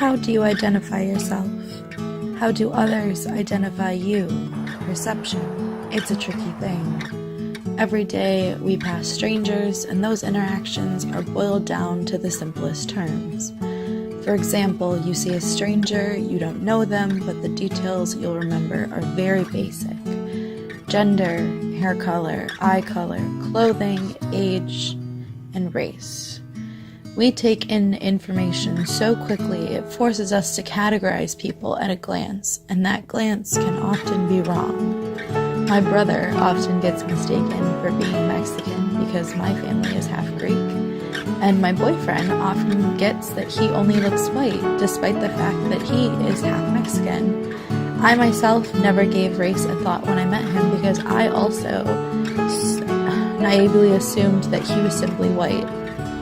How do you identify yourself? How do others identify you? Perception. It's a tricky thing. Every day we pass strangers, and those interactions are boiled down to the simplest terms. For example, you see a stranger, you don't know them, but the details you'll remember are very basic. Gender, hair color, eye color, clothing, age, and race. We take in information so quickly it forces us to categorize people at a glance, and that glance can often be wrong. My brother often gets mistaken for being Mexican because my family is half Greek, and my boyfriend often gets that he only looks white despite the fact that he is half Mexican. I myself never gave race a thought when I met him because I also naively assumed that he was simply white.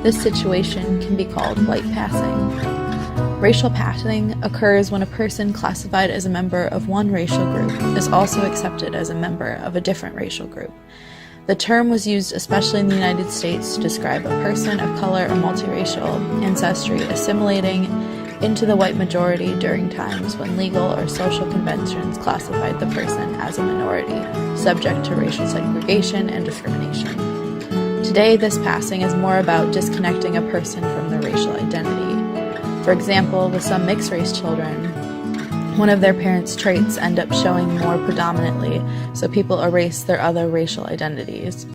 This situation can be called white passing. Racial passing occurs when a person classified as a member of one racial group is also accepted as a member of a different racial group. The term was used especially in the United States to describe a person of color or multiracial ancestry assimilating into the white majority during times when legal or social conventions classified the person as a minority, subject to racial segregation and discrimination. Today, this passing is more about disconnecting a person from their racial identity. For example, with some mixed-race children, one of their parents' traits end up showing more predominantly, so people erase their other racial identities.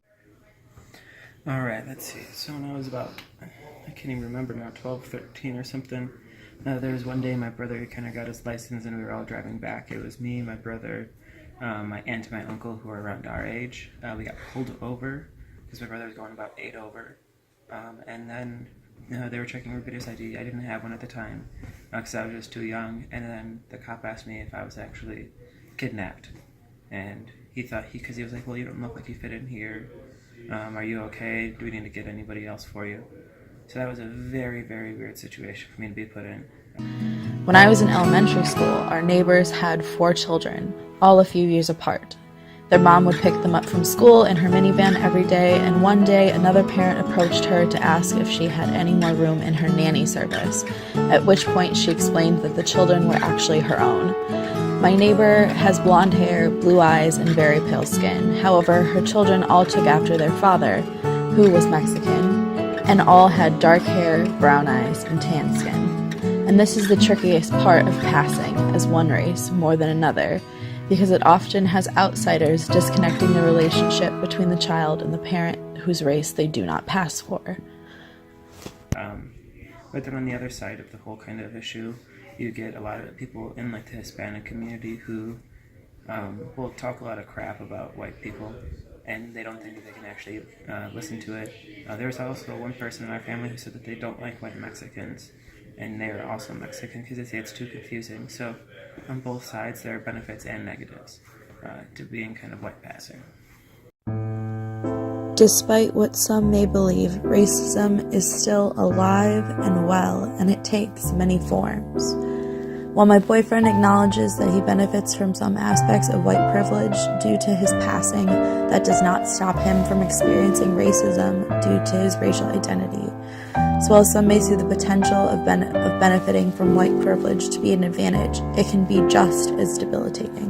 Alright, let's see. So when I was about, I can't even remember now, 12, 13 or something, there was one day my brother kind of got his license and we were all driving back. It was me, my brother, my aunt and my uncle who are around our age. We got pulled over because my brother was going about 8 over. And then they were checking everybody's ID. I didn't have one at the time because I was just too young. And then the cop asked me if I was actually kidnapped. And he thought, because he was like, well, you don't look like you fit in here. Are you okay? Do we need to get anybody else for you? So that was a very, very weird situation for me to be put in. When I was in elementary school, our neighbors had 4 children, all a few years apart. Their mom would pick them up from school in her minivan every day, and one day another parent approached her to ask if she had any more room in her nanny service, at which point she explained that the children were actually her own. My neighbor has blonde hair, blue eyes, and very pale skin. However, her children all took after their father, who was Mexican, and all had dark hair, brown eyes, and tan skin. And this is the trickiest part of passing as one race more than another, because it often has outsiders disconnecting the relationship between the child and the parent whose race they do not pass for. But then on the other side of the whole kind of issue, you get a lot of people in like the Hispanic community who will talk a lot of crap about white people, and they don't think that they can actually listen to it. There was also one person in our family who said that they don't like white Mexicans, and they are also Mexican because they say it's too confusing. So on both sides, there are benefits and negatives to being kind of white passing. Despite what some may believe, racism is still alive and well, and it takes many forms. While my boyfriend acknowledges that he benefits from some aspects of white privilege due to his passing, that does not stop him from experiencing racism due to his racial identity. As well as some may see the potential of benefiting from white privilege to be an advantage, it can be just as debilitating.